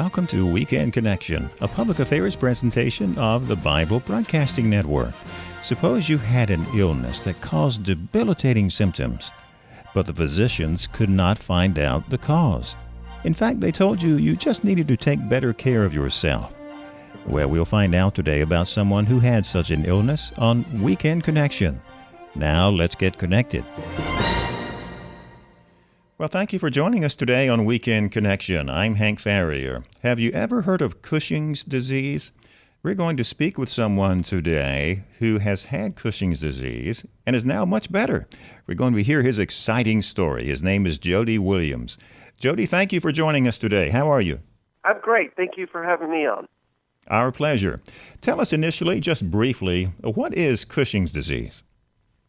welcome to Weekend Connection, a public affairs presentation of the Bible Broadcasting Network. Suppose you had an illness that caused debilitating symptoms, but the physicians could not find out the cause. In fact, they told you you just needed to take better care of yourself. Well, we'll find out today about someone who had such an illness on Weekend Connection. Now, let's get connected. Well, thank you for joining us today on Weekend Connection. I'm Hank Farrier. Have you ever heard of Cushing's Disease? We're going to speak with someone today who has had Cushing's Disease and is now much better. We're going to hear his exciting story. His name is Jody Williams. Jody, thank you for joining us today. How are you? I'm great. Thank you for having me on. Our pleasure. Tell us initially, just briefly, what is Cushing's Disease?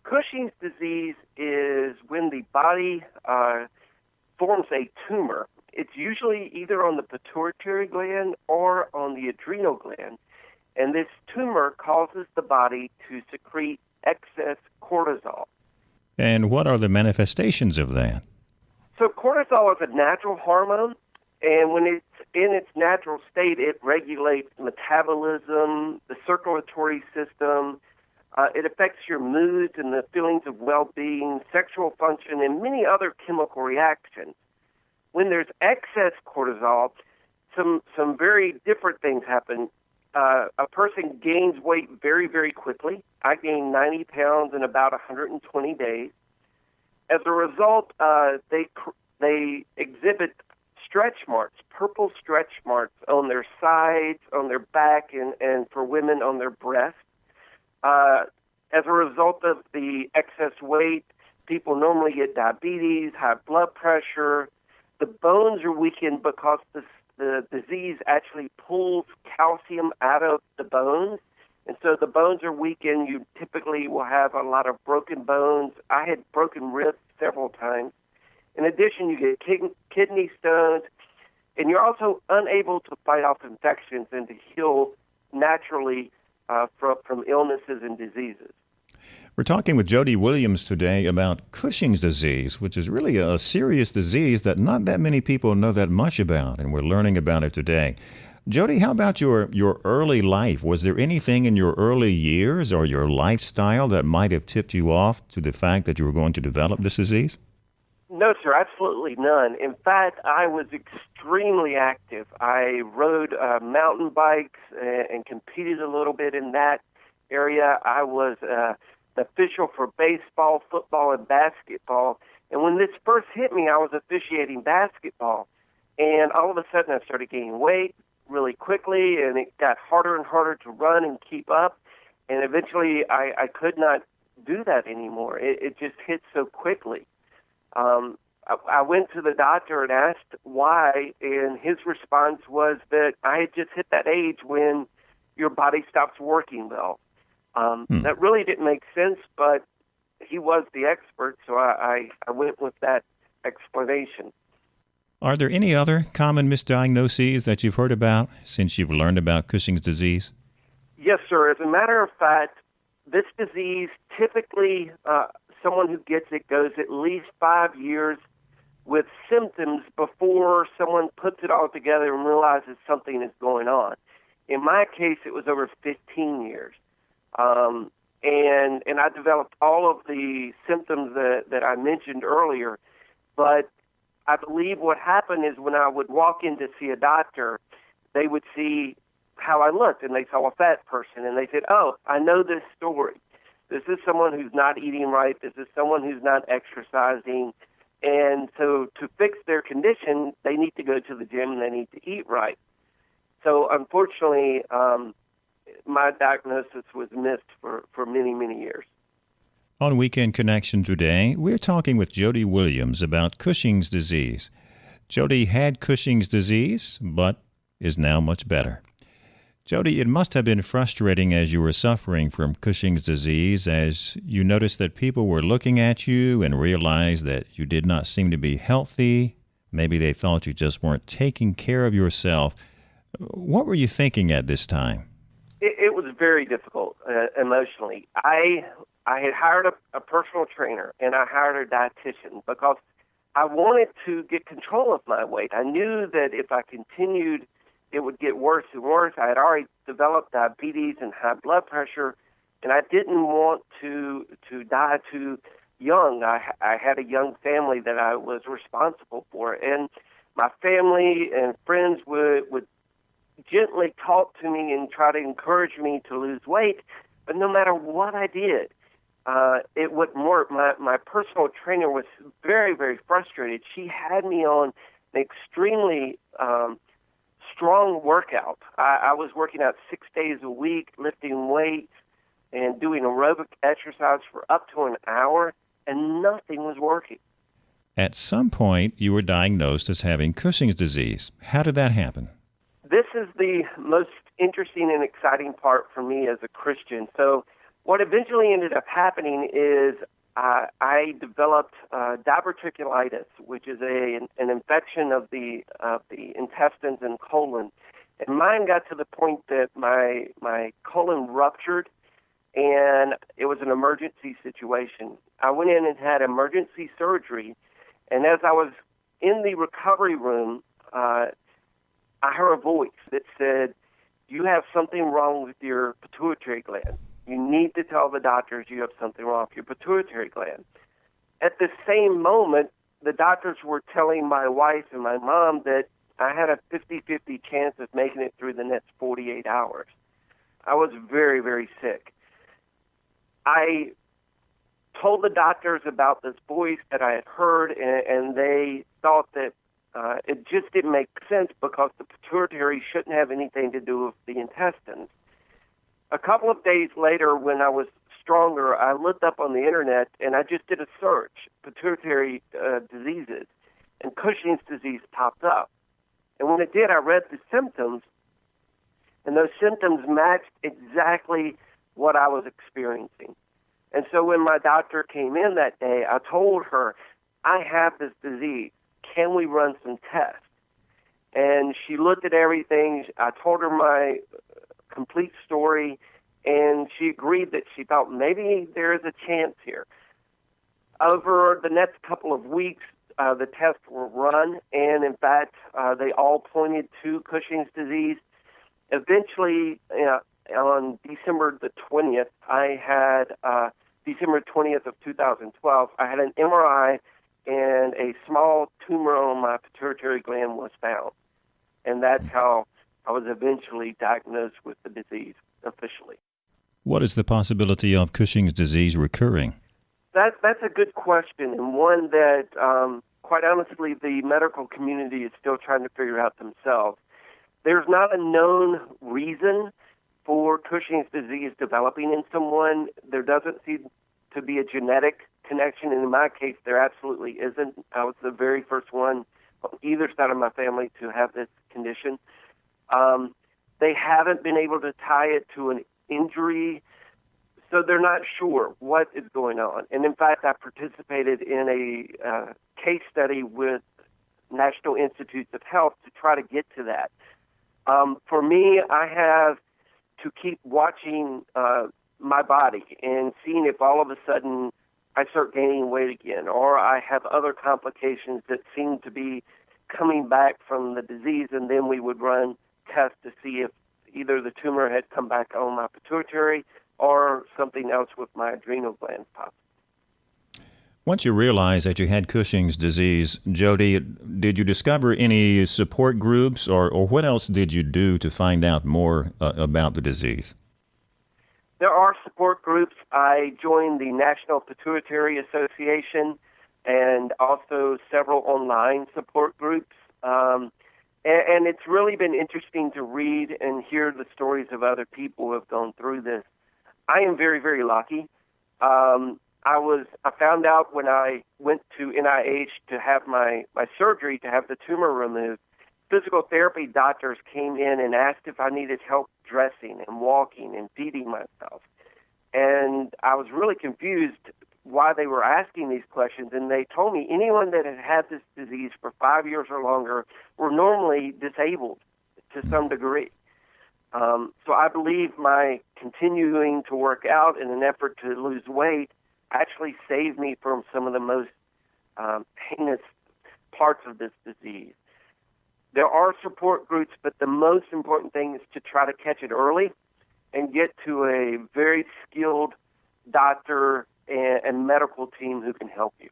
Cushing's disease is when the body forms a tumor. It's usually either on the pituitary gland or on the adrenal gland, and this tumor causes the body to secrete excess cortisol. And what are the manifestations of that? So cortisol is a natural hormone, and when it's in its natural state, it regulates metabolism, the circulatory system. It affects your moods and the feelings of well-being, sexual function, and many other chemical reactions. When there's excess cortisol, some very different things happen. A person gains weight very, very quickly. I gained 90 pounds in about 120 days. As a result, they exhibit stretch marks, purple stretch marks on their sides, on their back, and for women on their breast. As a result of the excess weight, people normally get diabetes, high blood pressure. The bones are weakened because the disease actually pulls calcium out of the bones. And so the bones are weakened. You typically will have a lot of broken bones. I had broken ribs several times. In addition, you get kidney stones, and you're also unable to fight off infections and to heal naturally from illnesses and diseases. We're talking with Jody Williams today about Cushing's disease, which is really a serious disease that not that many people know that much about, and we're learning about it today. Jody, how about your early life? Was there anything in your early years or your lifestyle that might have tipped you off to the fact that you were going to develop this disease? No, sir, absolutely none. In fact, I was extremely active. I rode mountain bikes and competed a little bit in that area. I was the official for baseball, football, and basketball. And when this first hit me, I was officiating basketball. And all of a sudden, I started gaining weight really quickly, and it got harder and harder to run and keep up. And eventually, I could not do that anymore. It just hit so quickly. I went to the doctor and asked why, and his response was that I had just hit that age when your body stops working well. That really didn't make sense, but he was the expert, so I went with that explanation. Are there any other common misdiagnoses that you've heard about since you've learned about Cushing's disease? Yes, sir. As a matter of fact, this disease typically someone who gets it goes at least 5 years with symptoms before someone puts it all together and realizes something is going on. In my case, it was over 15 years. And I developed all of the symptoms that I mentioned earlier. But I believe what happened is when I would walk in to see a doctor, they would see how I looked, and they saw a fat person, and they said, oh, I know this story. This is someone who's not eating right. This is someone who's not exercising. And so to fix their condition, they need to go to the gym and they need to eat right. So unfortunately, my diagnosis was missed for many, many years. On Weekend Connection today, we're talking with Jody Williams about Cushing's disease. Jody had Cushing's disease, but is now much better. Jody, it must have been frustrating as you were suffering from Cushing's disease, as you noticed that people were looking at you and realized that you did not seem to be healthy. Maybe they thought you just weren't taking care of yourself. What were you thinking at this time? It was very difficult emotionally. I had hired a personal trainer, and I hired a dietitian because I wanted to get control of my weight. I knew that if I continued it would get worse and worse. I had already developed diabetes and high blood pressure, and I didn't want to die too young. I had a young family that I was responsible for, and my family and friends would gently talk to me and try to encourage me to lose weight, but no matter what I did, it wouldn't work. My personal trainer was very, very frustrated. She had me on an extremely strong workout. I was working out 6 days a week, lifting weights and doing aerobic exercise for up to an hour, and nothing was working. At some point, you were diagnosed as having Cushing's disease. How did that happen? This is the most interesting and exciting part for me as a Christian. So what eventually ended up happening is I developed diverticulitis, which is an infection of the intestines and colon. And mine got to the point that my colon ruptured, and it was an emergency situation. I went in and had emergency surgery, and as I was in the recovery room, I heard a voice that said, "You have something wrong with your pituitary gland. You need to tell the doctors you have something wrong with your pituitary gland." At the same moment, the doctors were telling my wife and my mom that I had a 50-50 chance of making it through the next 48 hours. I was very, very sick. I told the doctors about this voice that I had heard, and they thought that it just didn't make sense because the pituitary shouldn't have anything to do with the intestines. A couple of days later, when I was stronger, I looked up on the internet and I just did a search, pituitary diseases, and Cushing's disease popped up. And when it did, I read the symptoms, and those symptoms matched exactly what I was experiencing. And so when my doctor came in that day, I told her, "I have this disease. Can we run some tests?" And she looked at everything. I told her my complete story, and she agreed that she thought maybe there is a chance here. Over the next couple of weeks, the tests were run, and in fact, they all pointed to Cushing's disease. Eventually, on December the 20th, December 20th of 2012, I had an MRI, and a small tumor on my pituitary gland was found. And that's how I was eventually diagnosed with the disease officially. What is the possibility of Cushing's disease recurring? That's a good question, and one that, quite honestly, the medical community is still trying to figure out themselves. There's not a known reason for Cushing's disease developing in someone. There doesn't seem to be a genetic connection, and in my case, there absolutely isn't. I was the very first one on either side of my family to have this condition. They haven't been able to tie it to an injury, so they're not sure what is going on. And in fact, I participated in a case study with National Institutes of Health to try to get to that. For me, I have to keep watching my body and seeing if all of a sudden I start gaining weight again, or I have other complications that seem to be coming back from the disease, and then we would run tests to see if either the tumor had come back on my pituitary or something else with my adrenal glands possibly. Once you realized that you had Cushing's disease, Jody, did you discover any support groups, or what else did you do to find out more about the disease? There are support groups. I joined the National Pituitary Association and also several online support groups. And it's really been interesting to read and hear the stories of other people who have gone through this. I am very, very lucky. I found out when I went to NIH to have my surgery to have the tumor removed, physical therapy doctors came in and asked if I needed help dressing and walking and feeding myself. And I was really confused why they were asking these questions, and they told me anyone that had had this disease for 5 years or longer were normally disabled to some degree. So I believe my continuing to work out in an effort to lose weight actually saved me from some of the most heinous parts of this disease. There are support groups, but the most important thing is to try to catch it early and get to a very skilled doctor and medical team who can help you.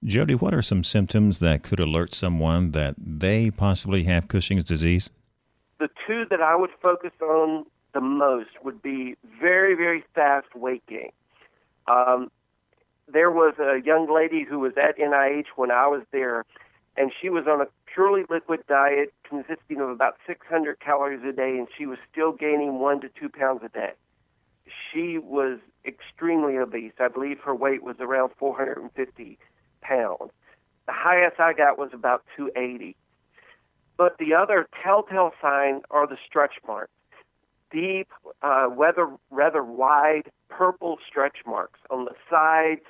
Jody, what are some symptoms that could alert someone that they possibly have Cushing's disease? The two that I would focus on the most would be very, very fast weight gain. There was a young lady who was at NIH when I was there, and she was on a purely liquid diet consisting of about 600 calories a day, and she was still gaining 1 to 2 pounds a day. She was extremely obese. I believe her weight was around 450 pounds. The highest I got was about 280. But the other telltale sign are the stretch marks. Deep, rather wide purple stretch marks on the sides,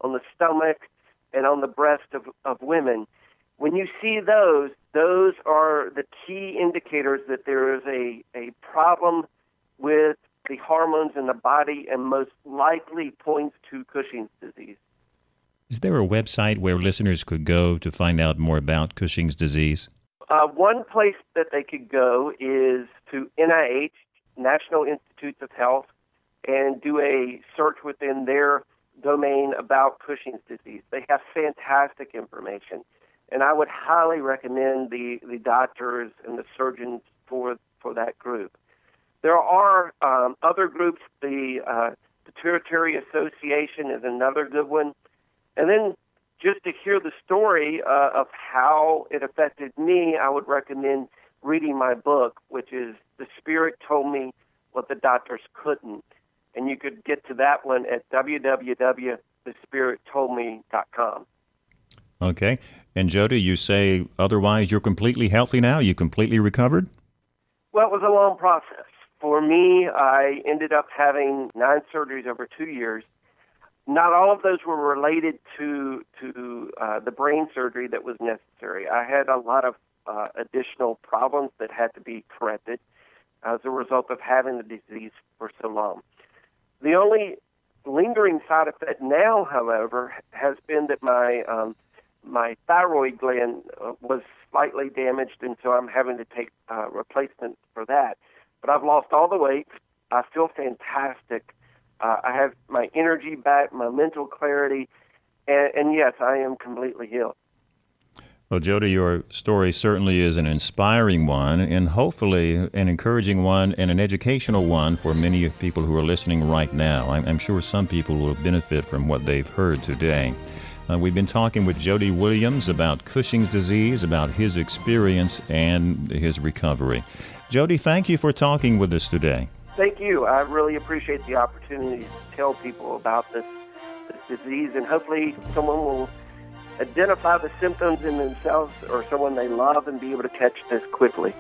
on the stomach, and on the breast of women. When you see those are the key indicators that there is a problem with the hormones in the body and most likely points to Cushing's disease. Is there a website where listeners could go to find out more about Cushing's disease? One place that they could go is to NIH, National Institutes of Health, and do a search within their domain about Cushing's disease. They have fantastic information, and I would highly recommend the doctors and the surgeons for that group. There are other groups. The Pituitary Association is another good one. And then just to hear the story of how it affected me, I would recommend reading my book, which is The Spirit Told Me What the Doctors Couldn't. And you could get to that one at www.thespirittoldme.com. Okay. And Jody, you say otherwise you're completely healthy now? You completely recovered? Well, it was a long process. For me, I ended up having 9 surgeries over 2 years. Not all of those were related to the brain surgery that was necessary. I had a lot of additional problems that had to be corrected as a result of having the disease for so long. The only lingering side effect now, however, has been that my thyroid gland was slightly damaged, and so I'm having to take replacement for that. But I've lost all the weight. I feel fantastic. I have my energy back, my mental clarity, and yes, I am completely healed. Well, Jody, your story certainly is an inspiring one and hopefully an encouraging one and an educational one for many people who are listening right now. I'm sure some people will benefit from what they've heard today. We've been talking with Jody Williams about Cushing's disease, about his experience and his recovery. Jody, thank you for talking with us today. Thank you. I really appreciate the opportunity to tell people about this disease, and hopefully someone will identify the symptoms in themselves or someone they love and be able to catch this quickly.